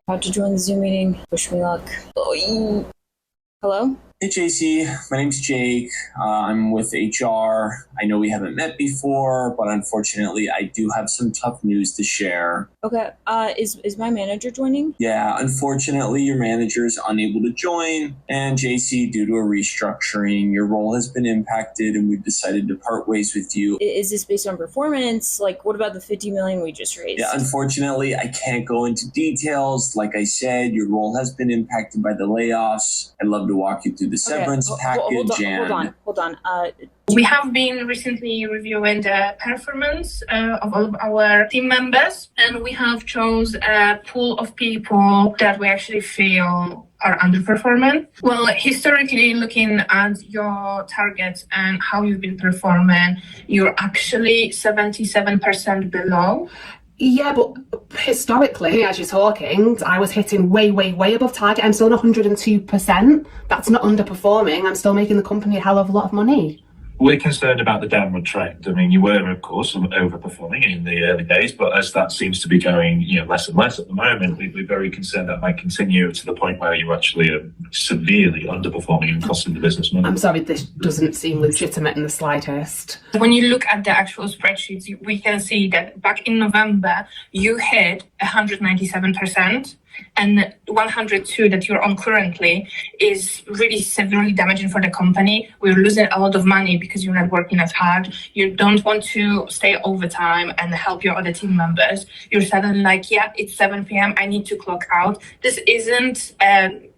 About to join the Zoom meeting. Wish me luck. Hello? Hey JC, my name's Jake. I'm with HR. I know we haven't met before, but unfortunately I do have some tough news to share. Okay, is my manager joining? Yeah, unfortunately your manager is unable to join, and JC, due to a restructuring, your role has been impacted and we've decided to part ways with you. Is this based on performance? Like, what about the 50 million we just raised? Yeah, unfortunately I can't go into details. Like I said, your role has been impacted by the layoffs. I'd love to walk you through the severance package. Hold on. We have been recently reviewing the performance of all of our team members, and we have chose a pool of people that we actually feel are underperforming. Well, historically, looking at your targets and how you've been performing, you're actually 77% below. Yeah, but historically, as you're talking, I was hitting way above target. I'm still on 102%. That's not underperforming. I'm still making the company a hell of a lot of money. We're concerned about the downward trend. I mean, you were, of course, overperforming in the early days, but as that seems to be going, less and less at the moment, we're very concerned that might continue to the point where you're actually severely underperforming and costing the business money. I'm sorry, this doesn't seem legitimate in the slightest. When you look at the actual spreadsheets, we can see that back in November, you hit 197%. And 102 that you're on currently is really severely damaging for the company. We're losing a lot of money because you're not working as hard. You don't want to stay overtime and help your other team members. You're suddenly like, yeah, it's 7 p.m. I need to clock out. This isn't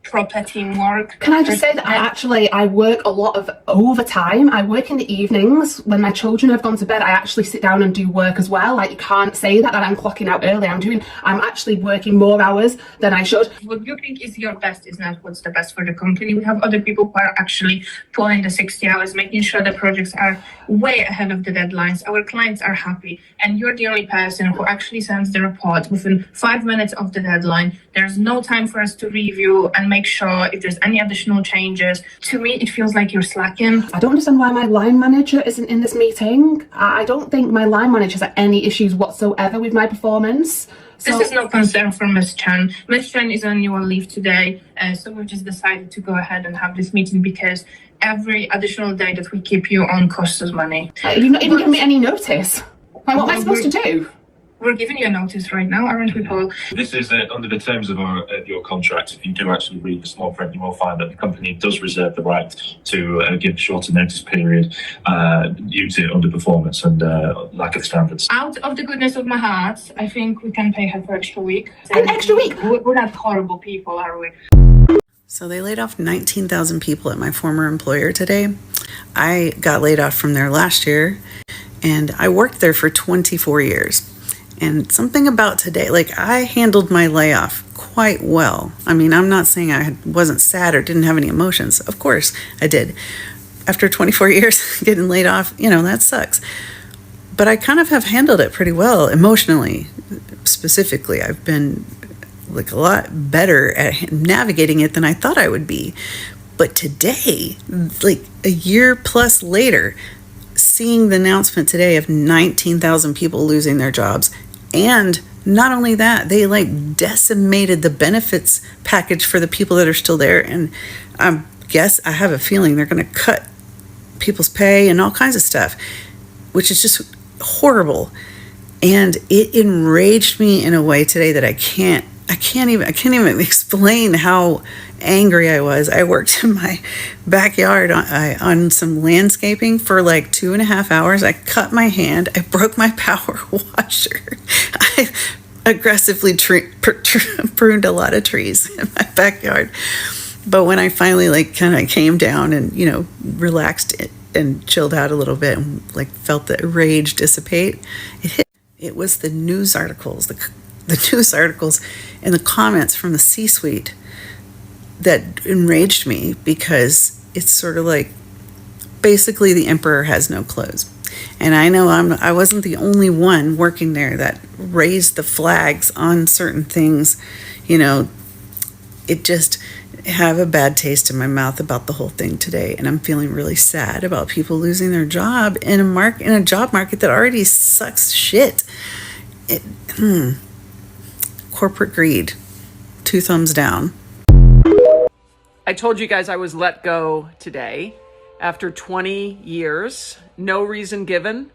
proper teamwork. Can I just say that I work a lot of overtime. I work in the evenings. When my children have gone to bed, I actually sit down and do work as well. Like, you can't say that I'm clocking out early. I'm actually working more hours than I should. What you think is your best is not what's the best for the company. We have other people who are actually pulling the 60 hours, making sure the projects are way ahead of the deadlines. Our clients are happy. And you're the only person who actually sends the report within 5 minutes of the deadline. There's no time for us to review and make sure if there's any additional changes. To me, it feels like you're slacking. I don't understand why my line manager isn't in this meeting. I don't think my line manager has any issues whatsoever with my performance. This is no concern for Ms. Chan. Ms. Chan is on annual leave today, so we've just decided to go ahead and have this meeting because every additional day that we keep you on costs us money. You've not even given me any notice. Like, what am I supposed to do? We're giving you a notice right now, aren't we, Paul? This is under the terms of your contract. If you do actually read the small print, you will find that the company does reserve the right to give a shorter notice period due to underperformance and lack of standards. Out of the goodness of my heart, I think we can pay her for extra week. An extra week? We're not horrible people, are we? So they laid off 19,000 people at my former employer today. I got laid off from there last year, and I worked there for 24 years. And something about today, like, I handled my layoff quite well. I mean, I'm not saying I wasn't sad or didn't have any emotions. Of course I did. After 24 years getting laid off, that sucks. But I kind of have handled it pretty well emotionally, specifically. I've been like a lot better at navigating it than I thought I would be. But today, like a year plus later, seeing the announcement today of 19,000 people losing their jobs, and not only that, they decimated the benefits package for the people that are still there. And I have a feeling they're going to cut people's pay and all kinds of stuff, which is just horrible. And it enraged me in a way today that I can't even explain how angry I was. I worked in my backyard on some landscaping for like 2.5 hours. I cut my hand. I broke my power washer. I aggressively pruned a lot of trees in my backyard. But when I finally kind of came down and, relaxed and chilled out a little bit and felt the rage dissipate, it was the news articles, the news articles and the comments from the C-suite that enraged me, because it's sort of like basically the emperor has no clothes. And I know I wasn't the only one working there that raised the flags on certain things. It just have a bad taste in my mouth about the whole thing today, and I'm feeling really sad about people losing their job in a job market that already sucks shit. Corporate greed. 2 thumbs down. I told you guys I was let go today after 20 years. No reason given.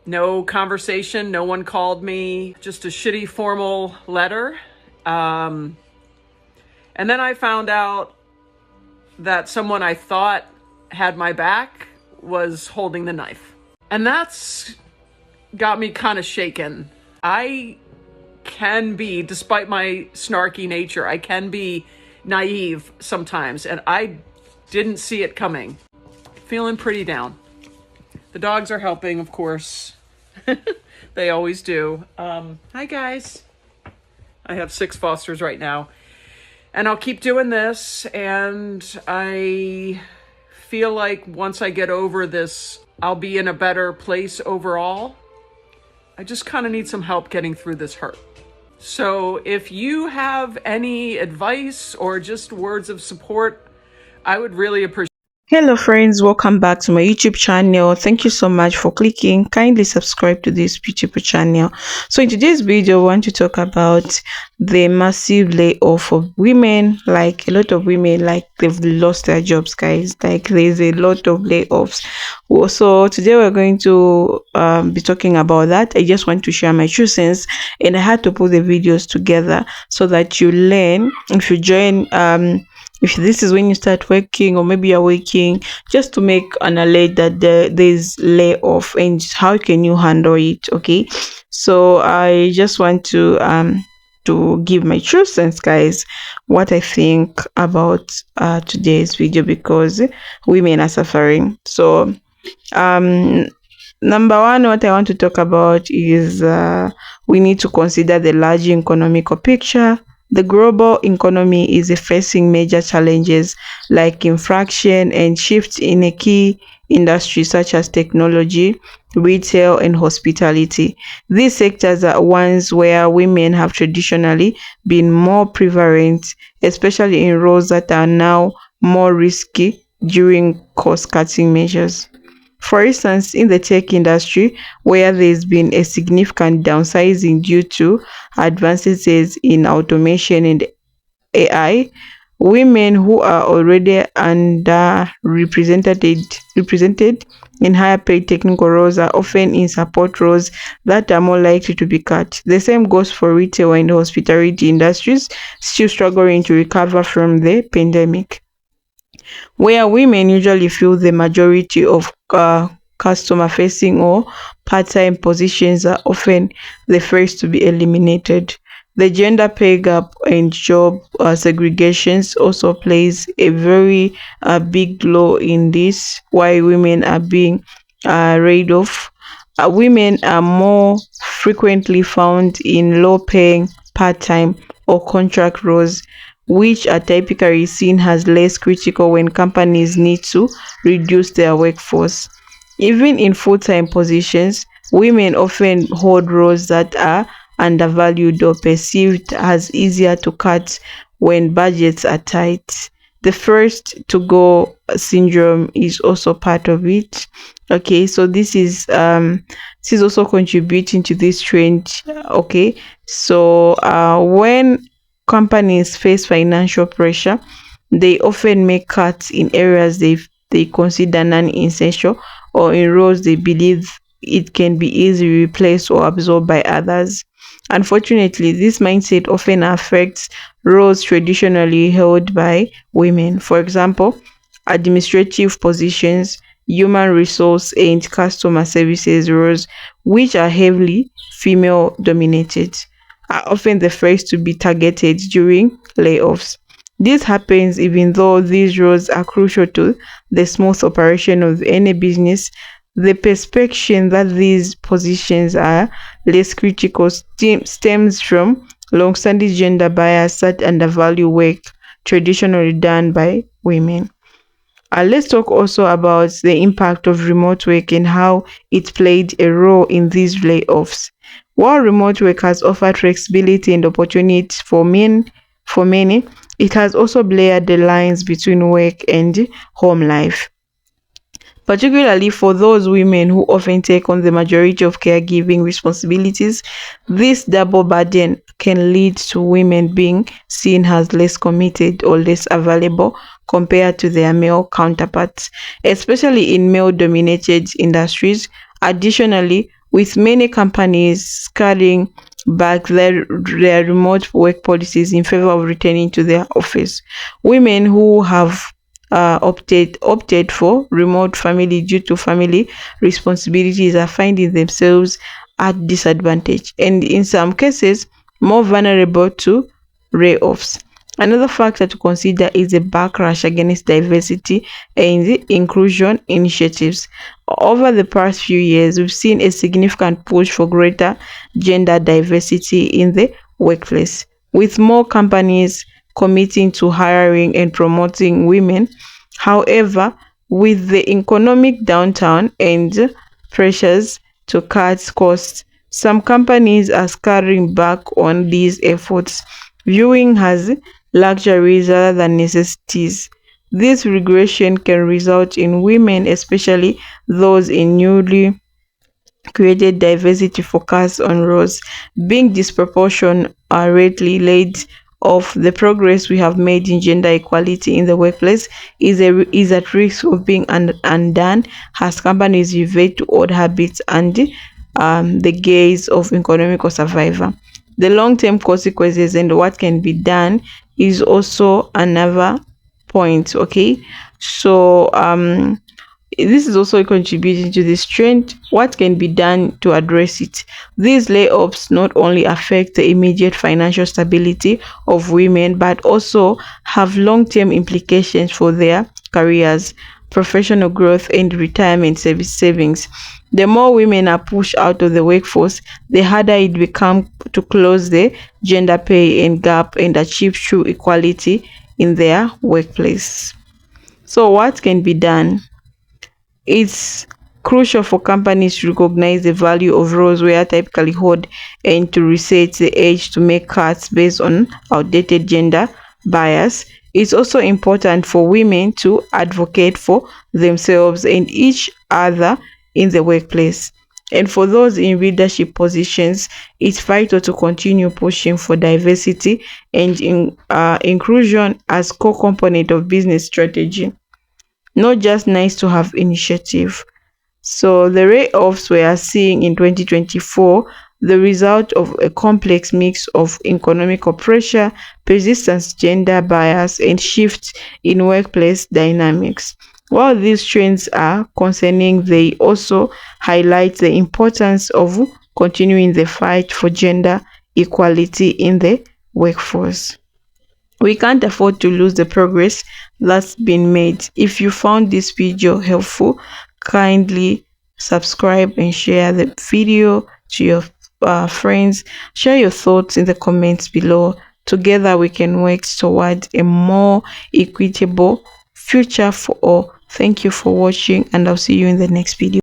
No conversation. No one called me. Just a shitty formal letter. And then I found out that someone I thought had my back was holding the knife. And that's got me kind of shaken. I can be, despite my snarky nature, I can be naive sometimes, and I didn't see it coming. Feeling pretty down. The dogs are helping, of course. They always do. Hi guys. I have 6 fosters right now, and I'll keep doing this, and I feel like once I get over this, I'll be in a better place overall. I just kind of need some help getting through this hurt. So if you have any advice or just words of support, I would really appreciate. Hello friends, welcome back to my YouTube channel. Thank you so much for clicking. Kindly subscribe to this YouTube channel. So in today's video, I want to talk about the massive layoff of women. Like a lot of women, like they've lost their jobs, guys. Like there's a lot of layoffs. So today we're going to be talking about that. I just want to share my 2 cents, and I had to put the videos together so that you learn. If you join if this is when you start working, or maybe you're working, just to make an alert that there's layoff and how can you handle it. Okay, so I just want to give my 2 cents, guys, what I think about today's video, because women are suffering. So number one, what I want to talk about is we need to consider the larger economical picture. The global economy is facing major challenges like inflation and shifts in a key industries such as technology, retail, and hospitality. These sectors are ones where women have traditionally been more prevalent, especially in roles that are now more risky during cost-cutting measures. For instance, in the tech industry, where there's been a significant downsizing due to advances in automation and AI, women who are already represented in higher paid technical roles are often in support roles that are more likely to be cut. The same goes for retail and hospitality industries, still struggling to recover from the pandemic, where women usually fill the majority of customer facing or part-time positions are often the first to be eliminated. The gender pay gap and job segregations also plays a very big role in this, why women are being laid off. Women are more frequently found in low-paying part-time or contract roles, which are typically seen as less critical when companies need to reduce their workforce. Even in full-time positions, women often hold roles that are undervalued or perceived as easier to cut when budgets are tight. The first to go syndrome is also part of it. Okay, so this is also contributing to this trend. Okay, so when companies face financial pressure, they often make cuts in areas they consider non-essential, or in roles they believe it can be easily replaced or absorbed by others. Unfortunately, this mindset often affects roles traditionally held by women. For example, administrative positions, human resource, and customer services roles, which are heavily female dominated, are often the first to be targeted during layoffs. This happens even though these roles are crucial to the smooth operation of any business. The perception that these positions are less critical stems from long-standing gender bias that undervalue work traditionally done by women. Let's talk also about the impact of remote work and how it played a role in these layoffs. While remote work has offered flexibility and opportunity for many, it has also blurred the lines between work and home life. Particularly for those women who often take on the majority of caregiving responsibilities, this double burden can lead to women being seen as less committed or less available compared to their male counterparts, especially in male-dominated industries. Additionally, with many companies scaling back their remote work policies in favor of returning to their office, women who have opted for remote family due to family responsibilities are finding themselves at disadvantage and in some cases more vulnerable to layoffs. Another factor to consider is the backlash against diversity and inclusion initiatives. Over the past few years, we've seen a significant push for greater gender diversity in the workplace, with more companies committing to hiring and promoting women. However, with the economic downturn and pressures to cut costs, some companies are scaling back on these efforts, viewing as luxuries rather than necessities. This regression can result in women, especially those in newly created diversity focus on roles, being disproportionately laid off. The progress we have made in gender equality in the workplace is at risk of being undone as companies revert to old habits and the gaze of economical survival. The long-term consequences and what can be done is also another point. Okay, so this is also contributing to this trend. What can be done to address it? These layoffs not only affect the immediate financial stability of women, but also have long-term implications for their careers, professional growth, and retirement service savings. The more women are pushed out of the workforce, the harder it becomes to close the gender pay and gap and achieve true equality in their workplace. So what can be done? It's crucial for companies to recognize the value of roles where typically hold and to reset the age to make cuts based on outdated gender bias. It's also important for women to advocate for themselves and each other in the workplace. And for those in leadership positions, it's vital to continue pushing for diversity and inclusion as core component of business strategy, not just nice to have initiative. So the layoffs we are seeing in 2024, the result of a complex mix of economic pressure, persistent gender bias, and shifts in workplace dynamics. While these trends are concerning, they also highlight the importance of continuing the fight for gender equality in the workforce. We can't afford to lose the progress that's been made. If you found this video helpful, kindly subscribe and share the video to your friends. Share your thoughts in the comments below. Together we can work toward a more equitable future for all. Thank you for watching, and I'll see you in the next video.